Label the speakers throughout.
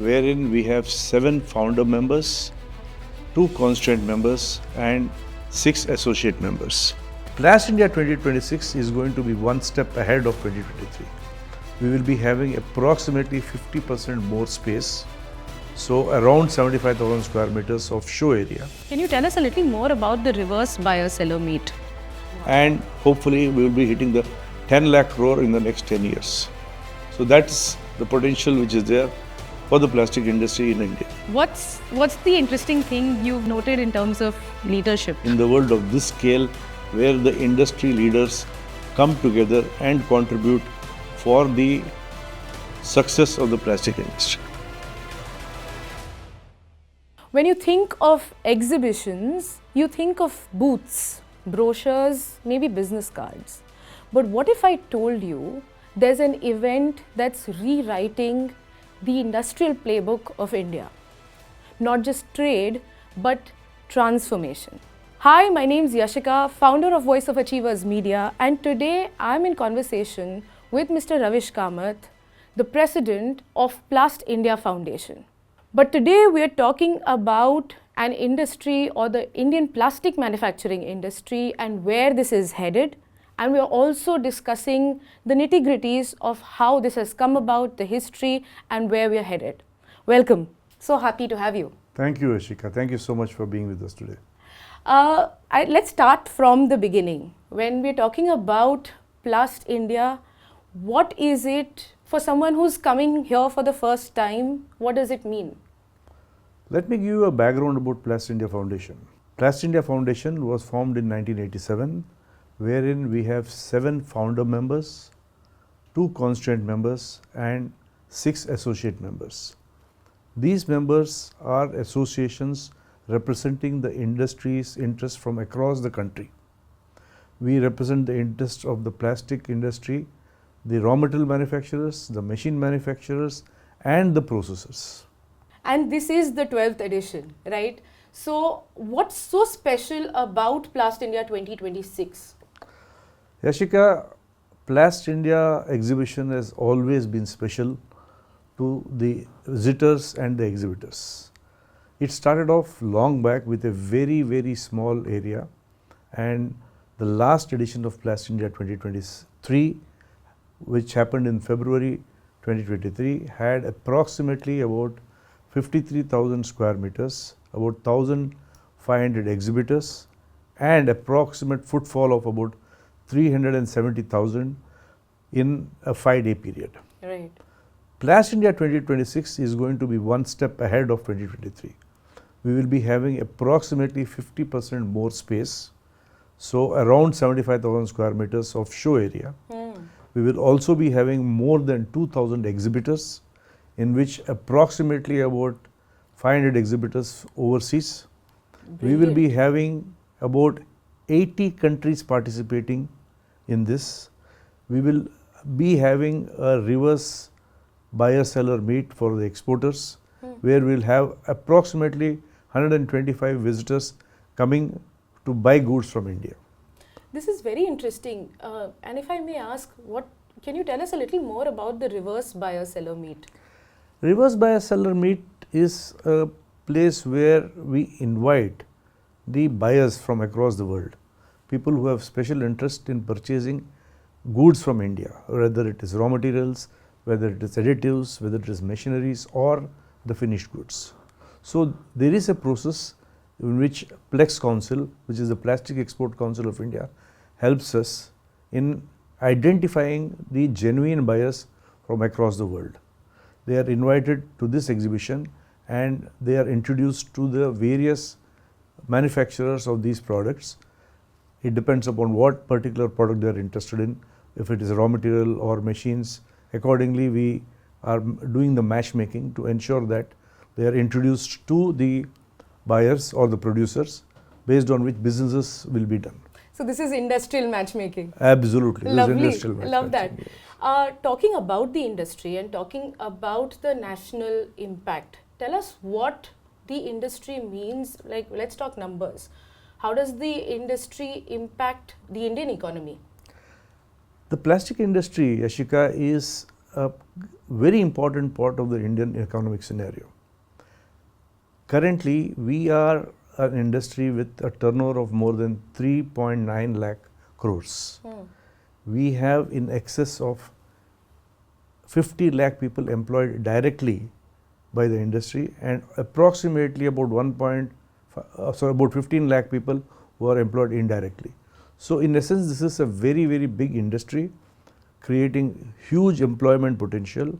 Speaker 1: wherein we have 7 founder members, 2 constituent members and 6 associate members. Plast India 2026 is going to be one step ahead of 2023. We will be having approximately 50% more space, so around 75,000 square meters of show area.
Speaker 2: Can you tell us a little more about the reverse buyer-seller meet?
Speaker 1: And hopefully we will be hitting the 10 lakh crore in the next 10 years. So that's the potential which is there for the plastic industry in India.
Speaker 2: What's the interesting thing you've noted in terms of leadership?
Speaker 1: In the world of this scale, where the industry leaders come together and contribute for the success of the plastic industry.
Speaker 2: When you think of exhibitions, you think of booths, brochures, maybe business cards. But what if I told you there's an event that's rewriting the industrial playbook of India? Not just trade, but transformation. Hi, my name is Yashika, founder of Voice of Achievers Media, and today I'm in conversation with Mr. Ravish Kamath, the president of Plast India Foundation. But today we are talking about an industry, or the Indian plastic manufacturing industry, and where this is headed. And we are also discussing the nitty-gritties of how this has come about, the history, and where we are headed. Welcome. So happy to have you.
Speaker 1: Thank you, Yashika. Thank you so much for being with us today.
Speaker 2: Let's start from the beginning. When we're talking about Plast India, what is it for someone who's coming here for the first time? What does it mean?
Speaker 1: Let me give you a background about Plast India Foundation. Plast India Foundation was formed in 1987, wherein we have 7 founder members, 2 constituent members and 6 associate members. These members are associations representing the industry's interests from across the country. We represent the interests of the plastic industry, the raw material manufacturers, the machine manufacturers and the processors.
Speaker 2: And this is the 12th edition, right? So what's so special about Plast India 2026?
Speaker 1: Yashika, Plast India exhibition has always been special to the visitors and the exhibitors. It started off long back with a very, very small area, and the last edition of Plast India 2023, which happened in February 2023, had approximately about 53,000 square meters, about 1,500 exhibitors and approximate footfall of about 370,000 in a 5-day period.
Speaker 2: Right.
Speaker 1: Plast India 2026 is going to be one step ahead of 2023. We will be having approximately 50% more space, so around 75,000 square meters of show area. We will also be having more than 2,000 exhibitors, in which approximately about 500 exhibitors overseas.
Speaker 2: Brilliant.
Speaker 1: We will be having about 80 countries participating in this. We will be having a reverse buyer-seller meet for the exporters, where we will have approximately 125 visitors coming to buy goods from India.
Speaker 2: This is very interesting. And if I may ask, can you tell us a little more about the reverse buyer-seller meet?
Speaker 1: Reverse buyer-seller meet is a place where we invite the buyers from across the world, people who have special interest in purchasing goods from India, whether it is raw materials, whether it is additives, whether it is machineries or the finished goods. So there is a process in which Plex Council, which is the Plastic Export Council of India, helps us in identifying the genuine buyers from across the world. They are invited to this exhibition and they are introduced to the various manufacturers of these products. It depends upon what particular product they are interested in. If it is raw material or machines, accordingly we are doing the matchmaking to ensure that they are introduced to the buyers or the producers, based on which businesses will be done.
Speaker 2: So this is industrial matchmaking.
Speaker 1: Absolutely.
Speaker 2: Lovely.
Speaker 1: This is industrial
Speaker 2: Love that.
Speaker 1: matchmaking.
Speaker 2: Talking about the industry and talking about the national impact, tell us what the industry means. Like, let's talk numbers. How does the industry impact the Indian economy?
Speaker 1: The plastic industry, Yashika, is a very important part of the Indian economic scenario. Currently, we are an industry with a turnover of more than 3.9 lakh crores. We have in excess of 50 lakh people employed directly by the industry, and approximately about about 15 lakh people who are employed indirectly. So in essence, this is a very, very big industry creating huge employment potential.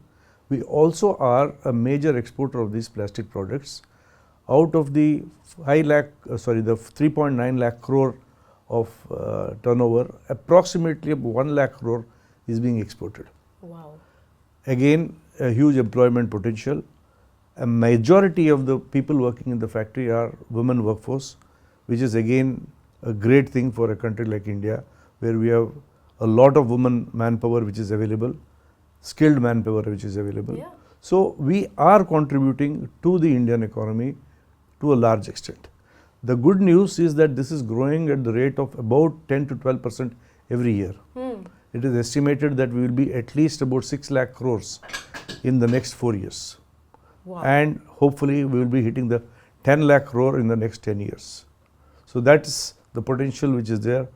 Speaker 1: We also are a major exporter of these plastic products. Out of the 3.9 lakh crore of turnover, approximately 1 lakh crore is being exported.
Speaker 2: Wow.
Speaker 1: Again, a huge employment potential. A majority of the people working in the factory are women workforce, which is again a great thing for a country like India, where we have a lot of women manpower which is available, skilled manpower which is available.
Speaker 2: Yeah.
Speaker 1: So we are contributing to the Indian economy to a large extent. The good news is that this is growing at the rate of about 10 to 12% every year. It is estimated that we will be at least about 6 lakh crores in the next 4 years.
Speaker 2: Wow.
Speaker 1: And hopefully we will be hitting the 10 lakh crore in the next 10 years. So that's the potential which is there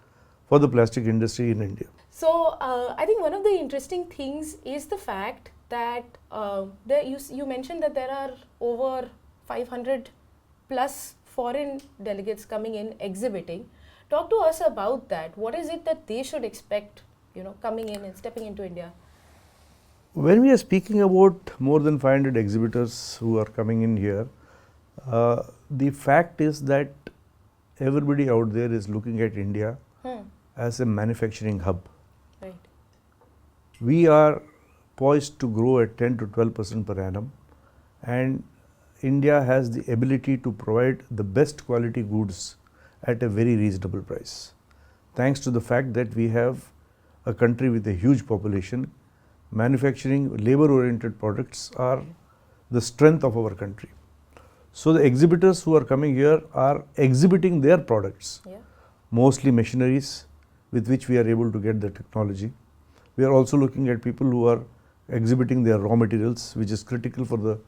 Speaker 1: for the plastic industry in India.
Speaker 2: So I think one of the interesting things is the fact that you mentioned that there are over 500 plus foreign delegates coming in exhibiting. Talk to us about that. What is it that they should expect, coming in and stepping into India?
Speaker 1: When we are speaking about more than 500 exhibitors who are coming in here, the fact is that everybody out there is looking at India as a manufacturing hub.
Speaker 2: Right.
Speaker 1: We are poised to grow at 10 to 12% per annum, and India has the ability to provide the best quality goods at a very reasonable price. Thanks to the fact that we have a country with a huge population, manufacturing labor-oriented products are the strength of our country. So the exhibitors who are coming here are exhibiting their products, mostly machineries with which we are able to get the technology. We are also looking at people who are exhibiting their raw materials, which is critical for the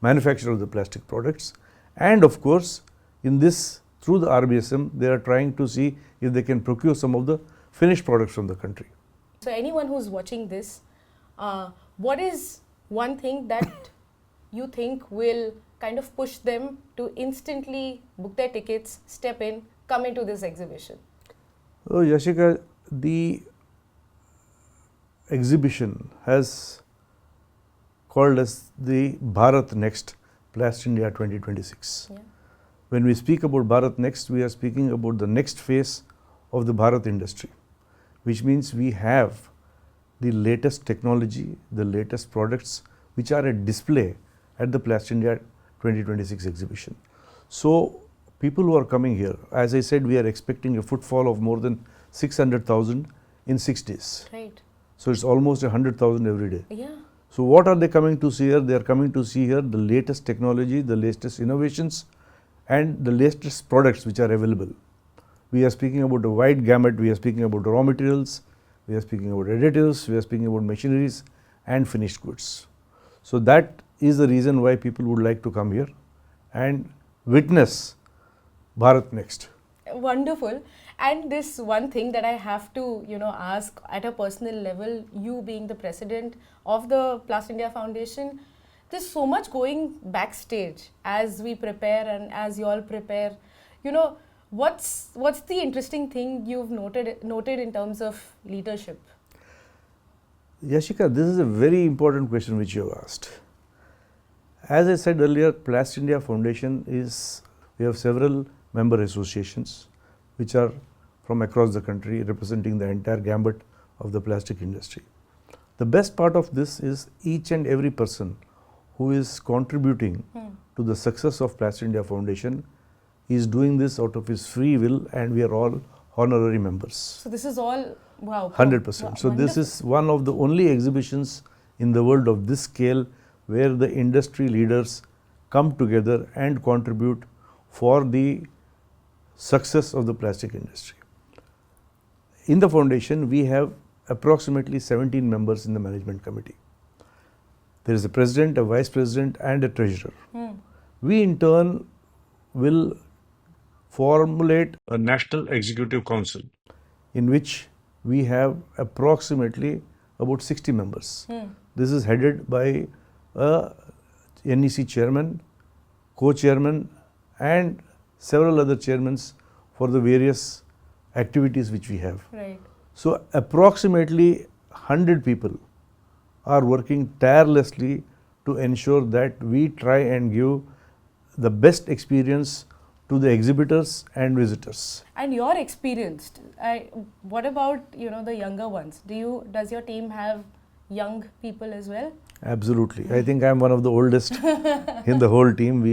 Speaker 1: manufacture of the plastic products. And of course, in this, through the RBSM, they are trying to see if they can procure some of the finished products from the country.
Speaker 2: So anyone who's watching this, what is one thing that you think will kind of push them to instantly book their tickets, step in, come into this exhibition?
Speaker 1: Oh, Yashika, the exhibition has called as the Bharat Next Plast India 2026. When we speak about Bharat Next, we are speaking about the next phase of the Bharat industry, which means we have the latest technology, the latest products which are at display at the Plast India 2026 exhibition. So people who are coming here, as I said, we are expecting a footfall of more than 600,000 in 6 days.
Speaker 2: Right.
Speaker 1: So it's almost 100,000 every day.
Speaker 2: Yeah.
Speaker 1: So what are they coming to see here? They are coming to see here the latest technology, the latest innovations, and the latest products which are available. We are speaking about a wide gamut. We are speaking about raw materials, we are speaking about additives, we are speaking about machineries and finished goods. So that is the reason why people would like to come here and witness Bharat Next.
Speaker 2: Wonderful. And this one thing that I have to, ask at a personal level, you being the president of the Plast India Foundation, there's so much going backstage as we prepare and as you all prepare. What's the interesting thing you've noted in terms of leadership?
Speaker 1: Yashika, this is a very important question which you have asked. As I said earlier, Plast India Foundation we have several member associations which are from across the country representing the entire gambit of the plastic industry. The best part of this is each and every person who is contributing to the success of Plast India Foundation is doing this out of his free will, and we are all honorary members.
Speaker 2: So this is all, wow.
Speaker 1: 100%. So this is one of the only exhibitions in the world of this scale where the industry leaders come together and contribute for the success of the plastic industry. In the foundation, we have approximately 17 members in the management committee. There is a president, a vice president, and a treasurer. We in turn will formulate a national executive council in which we have approximately about 60 members. This is headed by a NEC chairman, co-chairman, and several other chairmen for the various activities which we have.
Speaker 2: Right.
Speaker 1: So approximately 100 people are working tirelessly to ensure that we try and give the best experience to the exhibitors and visitors.
Speaker 2: And you're experienced. What about the younger ones? Does your team have young people as well?
Speaker 1: Absolutely. I think I'm one of the oldest in the whole team.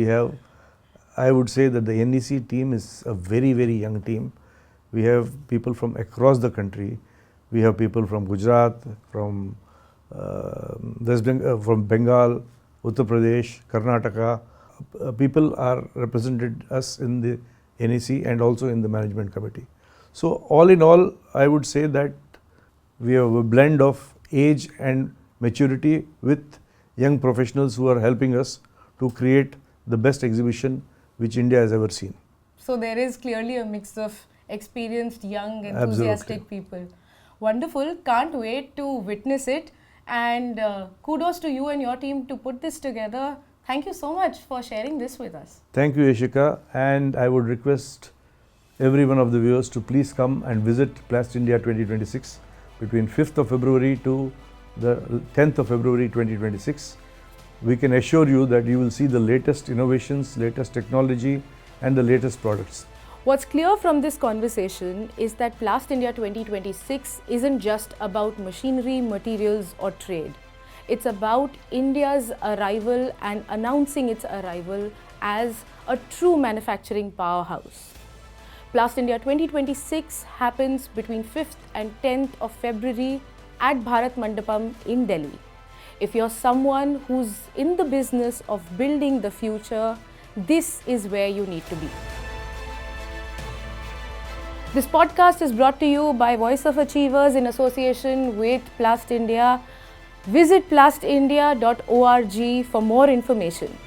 Speaker 1: I would say that the NEC team is a very, very young team. We have people from across the country. We have people from Gujarat, from from Bengal, Uttar Pradesh, Karnataka. People are represented us in the NEC and also in the management committee. So all in all, I would say that we have a blend of age and maturity with young professionals who are helping us to create the best exhibition which India has ever seen.
Speaker 2: So there is clearly a mix of experienced, young, enthusiastic people. Wonderful. Can't wait to witness it. And kudos to you and your team to put this together. Thank you so much for sharing this with us.
Speaker 1: Thank you, Yashika. And I would request every one of the viewers to please come and visit Plast India 2026 between 5th of February to the 10th of February 2026. We can assure you that you will see the latest innovations, latest technology, and the latest products.
Speaker 2: What's clear from this conversation is that Plast India 2026 isn't just about machinery, materials, or trade. It's about India's arrival and announcing its arrival as a true manufacturing powerhouse. Plast India 2026 happens between 5th and 10th of February at Bharat Mandapam in Delhi. If you're someone who's in the business of building the future, this is where you need to be. This podcast is brought to you by Voice of Achievers in association with Plast India. Visit plastindia.org for more information.